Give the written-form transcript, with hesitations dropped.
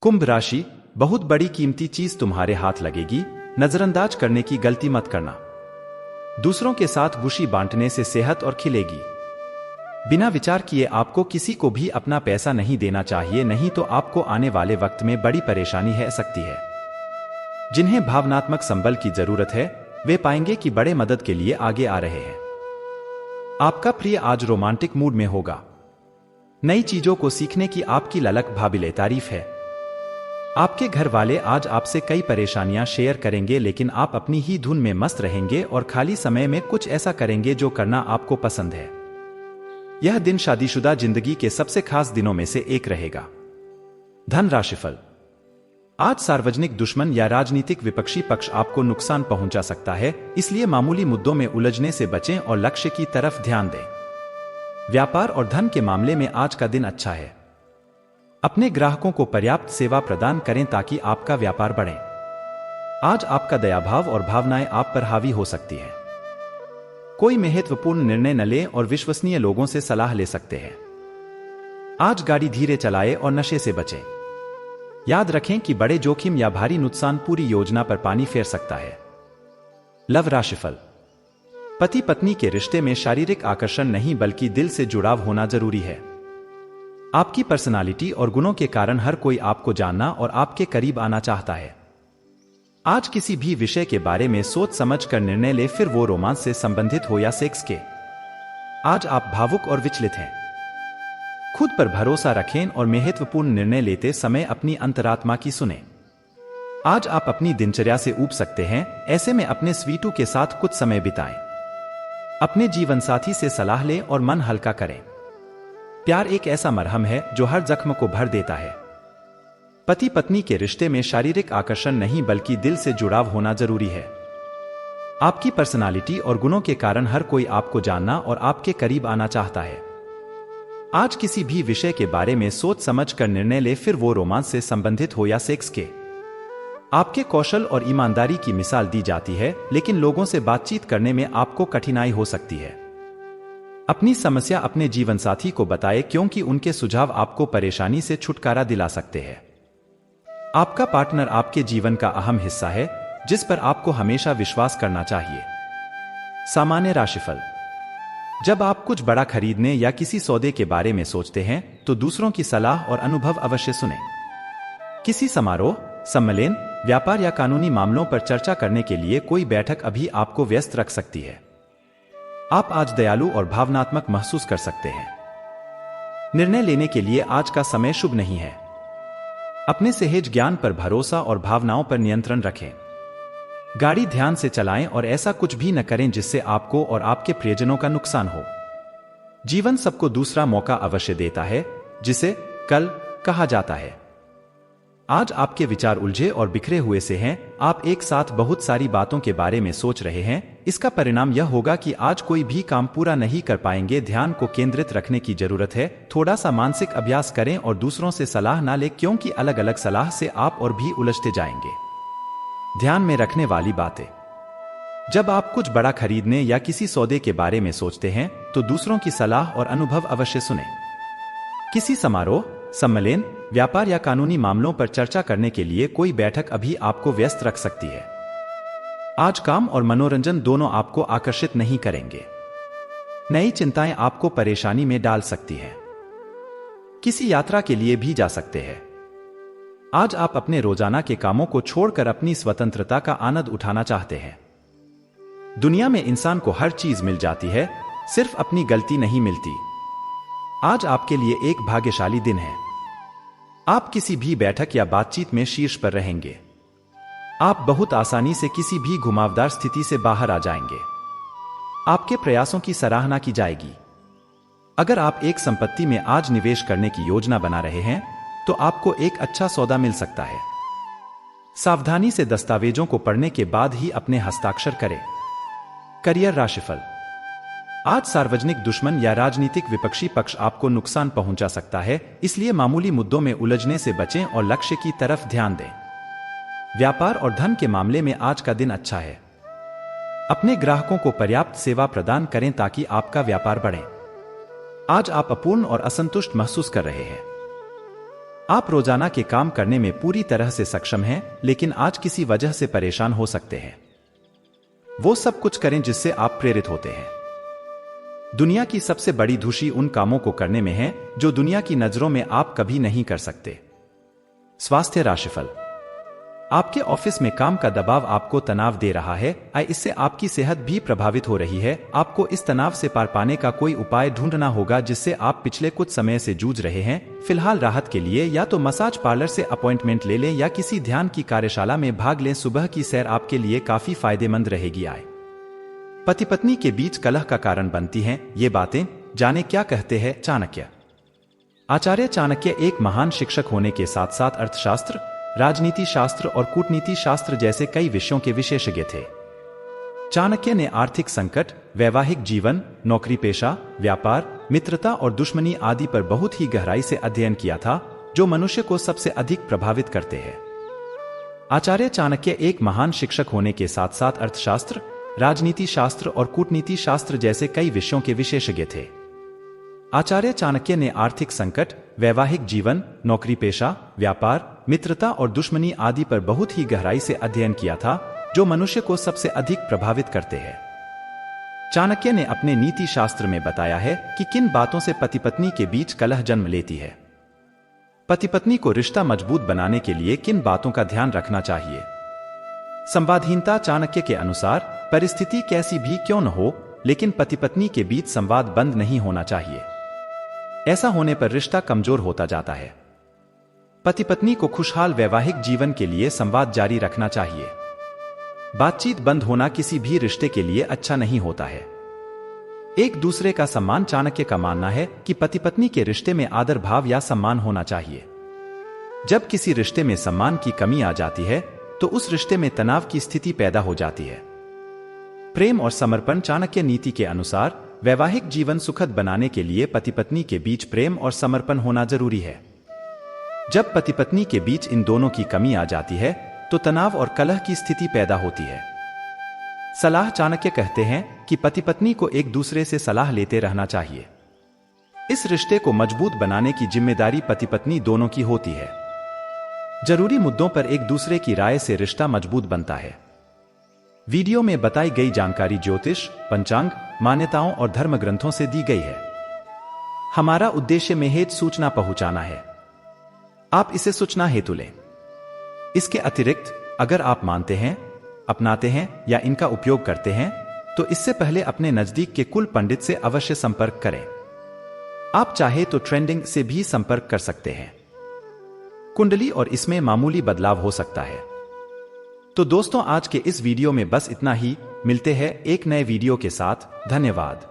कुंभ राशि, बहुत बड़ी कीमती चीज तुम्हारे हाथ लगेगी, नजरअंदाज करने की गलती मत करना। दूसरों के साथ खुशी बांटने से सेहत और खिलेगी। बिना विचार किए आपको किसी को भी अपना पैसा नहीं देना चाहिए, नहीं तो आपको आने वाले वक्त में बड़ी परेशानी है सकती है। जिन्हें भावनात्मक संबल की जरूरत है वे पाएंगे कि बड़े मदद के लिए आगे आ रहे हैं। आपका प्रिय आज रोमांटिक मूड में होगा। नई चीजों को सीखने की आपकी ललक काबिले तारीफ है। आपके घर वाले आज आपसे कई परेशानियां शेयर करेंगे, लेकिन आप अपनी ही धुन में मस्त रहेंगे और खाली समय में कुछ ऐसा करेंगे जो करना आपको पसंद है। यह दिन शादीशुदा जिंदगी के सबसे खास दिनों में से एक रहेगा। धन राशिफल, आज सार्वजनिक दुश्मन या राजनीतिक विपक्षी पक्ष आपको नुकसान पहुंचा सकता है, इसलिए मामूली मुद्दों में उलझने से बचें और लक्ष्य की तरफ ध्यान दें। व्यापार और धन के मामले में आज का दिन अच्छा है। अपने ग्राहकों को पर्याप्त सेवा प्रदान करें ताकि आपका व्यापार बढ़े। आज आपका दयाभाव और भावनाएं आप पर हावी हो सकती है। कोई महत्वपूर्ण निर्णय न लें और विश्वसनीय लोगों से सलाह ले सकते हैं। आज गाड़ी धीरे चलाएं और नशे से बचें। याद रखें कि बड़े जोखिम या भारी नुकसान पूरी योजना पर पानी फेर सकता है। लव राशिफल, पति पत्नी के रिश्ते में शारीरिक आकर्षण नहीं बल्कि दिल से जुड़ाव होना जरूरी है। आपकी पर्सनालिटी और गुणों के कारण हर कोई आपको जानना और आपके करीब आना चाहता है। आज किसी भी विषय के बारे में सोच समझ कर निर्णय ले, फिर वो रोमांस से संबंधित हो या सेक्स के। आज आप भावुक और विचलित हैं। खुद पर भरोसा रखें और महत्वपूर्ण निर्णय लेते समय अपनी अंतरात्मा की सुनें। आज आप अपनी दिनचर्या से ऊब सकते हैं, ऐसे में अपने स्वीटू के साथ कुछ समय बिताएं। अपने जीवन साथी से सलाह लें और मन हल्का करें। प्यार एक ऐसा मरहम है जो हर जख्म को भर देता है। पति पत्नी के रिश्ते में शारीरिक आकर्षण नहीं बल्कि दिल से जुड़ाव होना जरूरी है। आपकी पर्सनालिटी और गुणों के कारण हर कोई आपको जानना और आपके करीब आना चाहता है। आज किसी भी विषय के बारे में सोच समझ कर निर्णय ले, फिर वो रोमांस से संबंधित हो या सेक्स के। आपके कौशल और ईमानदारी की मिसाल दी जाती है, लेकिन लोगों से बातचीत करने में आपको कठिनाई हो सकती है। अपनी समस्या अपने जीवन साथी को बताएं, क्योंकि उनके सुझाव आपको परेशानी से छुटकारा दिला सकते हैं। आपका पार्टनर आपके जीवन का अहम हिस्सा है, जिस पर आपको हमेशा विश्वास करना चाहिए। सामान्य राशिफल, जब आप कुछ बड़ा खरीदने या किसी सौदे के बारे में सोचते हैं तो दूसरों की सलाह और अनुभव अवश्य सुनें। किसी समारोह, सम्मेलन, व्यापार या कानूनी मामलों पर चर्चा करने के लिए कोई बैठक अभी आपको व्यस्त रख सकती है। आप आज दयालु और भावनात्मक महसूस कर सकते हैं। निर्णय लेने के लिए आज का समय शुभ नहीं है। अपने सहज ज्ञान पर भरोसा और भावनाओं पर नियंत्रण रखें। गाड़ी ध्यान से चलाएं और ऐसा कुछ भी न करें जिससे आपको और आपके प्रियजनों का नुकसान हो। जीवन सबको दूसरा मौका अवश्य देता है, जिसे कल कहा जाता है। आज आपके विचार उलझे और बिखरे हुए से हैं। आप एक साथ बहुत सारी बातों के बारे में सोच रहे हैं। इसका परिणाम यह होगा कि आज कोई भी काम पूरा नहीं कर पाएंगे। ध्यान को केंद्रित रखने की जरूरत है। थोड़ा सा मानसिक अभ्यास करें और दूसरों से सलाह ना लें, क्योंकि अलग अलग सलाह से आप और भी उलझते जाएंगे। ध्यान में रखने वाली बातें, जब आप कुछ बड़ा खरीदने या किसी सौदे के बारे में सोचते हैं तो दूसरों की सलाह और अनुभव अवश्य सुनें। किसी समारोह, सम्मेलन, व्यापार या कानूनी मामलों पर चर्चा करने के लिए कोई बैठक अभी आपको व्यस्त रख सकती है। आज काम और मनोरंजन दोनों आपको आकर्षित नहीं करेंगे। नई चिंताएं आपको परेशानी में डाल सकती हैं। किसी यात्रा के लिए भी जा सकते हैं। आज आप अपने रोजाना के कामों को छोड़कर अपनी स्वतंत्रता का आनंद उठाना चाहते हैं। दुनिया में इंसान को हर चीज मिल जाती है, सिर्फ अपनी गलती नहीं मिलती। आज आपके लिए एक भाग्यशाली दिन है। आप किसी भी बैठक या बातचीत में शीर्ष पर रहेंगे। आप बहुत आसानी से किसी भी घुमावदार स्थिति से बाहर आ जाएंगे। आपके प्रयासों की सराहना की जाएगी। अगर आप एक संपत्ति में आज निवेश करने की योजना बना रहे हैं तो आपको एक अच्छा सौदा मिल सकता है। सावधानी से दस्तावेजों को पढ़ने के बाद ही अपने हस्ताक्षर करें। करियर राशिफल, आज सार्वजनिक दुश्मन या राजनीतिक विपक्षी पक्ष आपको नुकसान पहुंचा सकता है, इसलिए मामूली मुद्दों में उलझने से बचें और लक्ष्य की तरफ ध्यान दें। व्यापार और धन के मामले में आज का दिन अच्छा है। अपने ग्राहकों को पर्याप्त सेवा प्रदान करें ताकि आपका व्यापार बढ़े। आज आप अपूर्ण और असंतुष्ट महसूस कर रहे हैं। आप रोजाना के काम करने में पूरी तरह से सक्षम हैं, लेकिन आज किसी वजह से परेशान हो सकते हैं। वो सब कुछ करें जिससे आप प्रेरित होते हैं। दुनिया की सबसे बड़ी खुशी उन कामों को करने में है जो दुनिया की नजरों में आप कभी नहीं कर सकते। स्वास्थ्य राशिफल। आपके ऑफिस में काम का दबाव आपको तनाव दे रहा है, इससे आपकी सेहत भी प्रभावित हो रही है। आपको इस तनाव से पार पाने का कोई उपाय ढूंढना होगा जिससे आप पिछले कुछ समय से जूझ रहे हैं। फिलहाल राहत के लिए या तो मसाज पार्लर से अपॉइंटमेंट ले लें या किसी ध्यान की कार्यशाला में भाग लें। सुबह की सैर आपके लिए काफी फायदेमंद रहेगी। पति पत्नी के बीच कलह का कारण बनती हैं ये बातें, जाने क्या कहते हैं चाणक्य। आचार्य चाणक्य एक महान शिक्षक होने के साथ साथ अर्थशास्त्र, राजनीति शास्त्र और कूटनीति शास्त्र जैसे कई विषयों के विशेषज्ञ थे। चाणक्य ने आर्थिक संकट, वैवाहिक जीवन, नौकरी पेशा, व्यापार, मित्रता और दुश्मनी आदि पर बहुत ही गहराई से अध्ययन किया था, जो मनुष्य को सबसे अधिक प्रभावित करते हैं। आचार्य चाणक्य एक महान शिक्षक होने के साथ साथ अर्थशास्त्र, राजनीति शास्त्र और कूटनीति शास्त्र जैसे कई विषयों के विशेषज्ञ थे। आचार्य चाणक्य ने आर्थिक संकट, वैवाहिक जीवन, नौकरी पेशा, व्यापार, मित्रता और दुश्मनी आदि पर बहुत ही गहराई से अध्ययन किया था, जो मनुष्य को सबसे अधिक प्रभावित करते हैं। चाणक्य ने अपने नीति शास्त्र में बताया है कि किन बातों से पति पत्नी के बीच कलह जन्म लेती है। पति पत्नी को रिश्ता मजबूत बनाने के लिए किन बातों का ध्यान रखना चाहिए। संवादहीनता। चाणक्य के अनुसार परिस्थिति कैसी भी क्यों न हो, लेकिन पति पत्नी के बीच संवाद बंद नहीं होना चाहिए। ऐसा होने पर रिश्ता कमजोर होता जाता है। पति पत्नी को खुशहाल वैवाहिक जीवन के लिए संवाद जारी रखना चाहिए। बातचीत बंद होना किसी भी रिश्ते के लिए अच्छा नहीं होता है। एक दूसरे का सम्मान। चाणक्य का मानना है कि पति पत्नी के रिश्ते में आदर भाव या सम्मान होना चाहिए। जब किसी रिश्ते में सम्मान की कमी आ जाती है तो उस रिश्ते में तनाव की स्थिति पैदा हो जाती है। प्रेम और समर्पण। चाणक्य नीति के अनुसार वैवाहिक जीवन सुखद बनाने के लिए पति पत्नी के बीच प्रेम और समर्पण होना जरूरी है। जब पति पत्नी के बीच इन दोनों की कमी आ जाती है तो तनाव और कलह की स्थिति पैदा होती है। सलाह। चाणक्य कहते हैं कि पति पत्नी को एक दूसरे से सलाह लेते रहना चाहिए। इस रिश्ते को मजबूत बनाने की जिम्मेदारी पति पत्नी दोनों की होती है। जरूरी मुद्दों पर एक दूसरे की राय से रिश्ता मजबूत बनता है। वीडियो में बताई गई जानकारी ज्योतिष, पंचांग, मान्यताओं और धर्म ग्रंथों से दी गई है। हमारा उद्देश्य महज सूचना पहुंचाना है। आप इसे सूचना हेतु लें। इसके अतिरिक्त अगर आप मानते हैं, अपनाते हैं या इनका उपयोग करते हैं तो इससे पहले अपने नजदीक के कुल पंडित से अवश्य संपर्क करें। आप चाहे तो ट्रेंडिंग से भी संपर्क कर सकते हैं। कुंडली और इसमें मामूली बदलाव हो सकता है। तो दोस्तों, आज के इस वीडियो में बस इतना ही। मिलते हैं एक नए वीडियो के साथ। धन्यवाद।